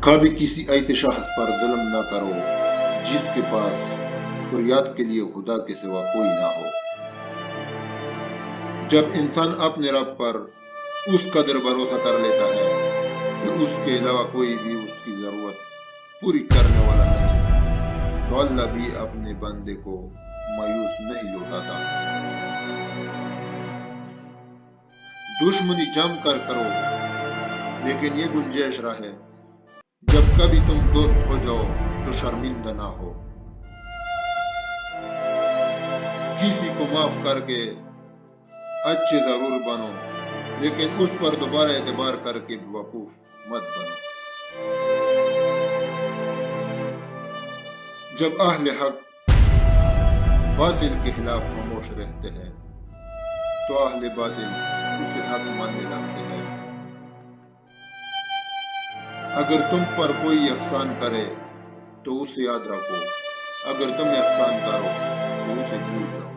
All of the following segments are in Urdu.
کبھی کسی ایسے شخص پر ظلم نہ کرو جس کے پاس فریاد کے لیے خدا کے سوا کوئی نہ ہو۔ جب انسان اپنے رب پر اس قدر بھروسہ کر لیتا ہے کہ اس کے علاوہ کوئی بھی اس کی ضرورت پوری کرنے والا نہیں، تو اللہ بھی اپنے بندے کو مایوس نہیں لوٹاتا۔ دشمنی جم کر کرو، لیکن یہ گنجائش رہے جب کبھی تم دوست ہو جاؤ تو شرمندہ نہ ہو۔ کسی کو معاف کر کے اچھے ضرور بنو، لیکن اس پر دوبارہ اعتبار کر کے بیوقوف مت بنو۔ جب اہل حق باطل کے خلاف خاموش رہتے ہیں تو اہل باطل اسے حق ماننے لگتے ہیں۔ اگر تم پر کوئی احسان کرے تو اسے یاد رکھو، اگر تم احسان کرو تو اسے بھول جاؤ۔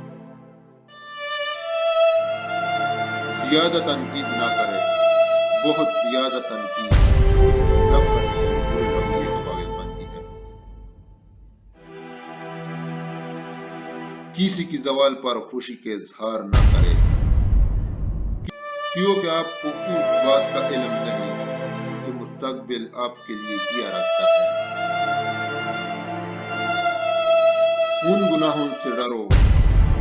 زیادہ تنقید نہ کرے، بہت زیادہ تنقید نفرت اور برے رویے کا باعث بنتی ہے۔ کسی کی زوال پر خوشی کے اظہار نہ کرے، کیونکہ آپ کو اس بات کا علم نہیں کہ مستقبل آپ کے لیے کیا رکھتا ہے۔ ان گناہوں سے ڈرو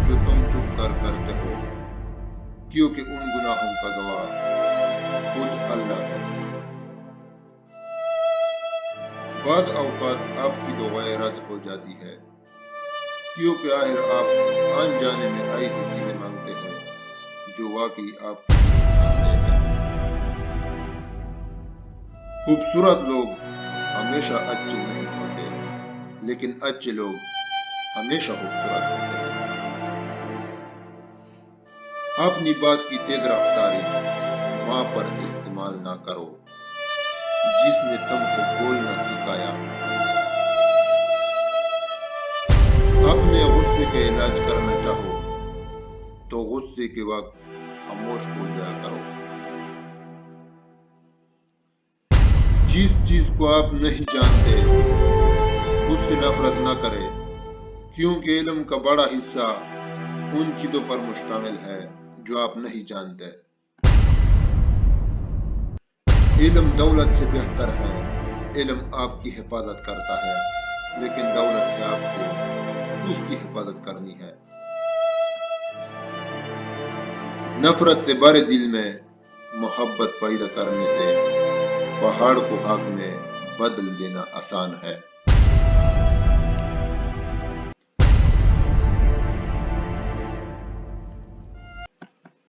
جو تم چھپ کر کرتے ہو، کیونکہ ان گناہوں کا گواہ خود اللہ ہے۔ بعض اوقات آپ کی دعائیں رد ہو جاتی ہے، کیونکہ آخر آپ انجانے میں ایسی چیزیں مانگتے ہیں جو واقعی آپ کی مانگتے ہیں۔ خوبصورت لوگ ہمیشہ اچھے نہیں ہوتے، لیکن اچھے لوگ ہمیشہ خوبصورت ہوتے ہیں۔ اپنی بات کی تیز رفتاری ماں پر استعمال نہ کرو جس نے تم کو بولنا سکھایا۔ اپنے غصے کا علاج کرنا چاہو تو غصے کے وقت خاموش ہو جایا کرو۔ جس چیز کو آپ نہیں جانتے اس سے نفرت نہ کرے، کیونکہ علم کا بڑا حصہ ان چیزوں پر مشتمل ہے جو آپ نہیں جانتے۔ علم دولت سے بہتر ہے، علم آپ کی حفاظت کرتا ہے، لیکن دولت سے آپ کو اس کی حفاظت کرنی ہے۔ نفرت سے بھرے دل میں محبت پیدا کرنے سے پہاڑ کو آگ میں بدل دینا آسان ہے۔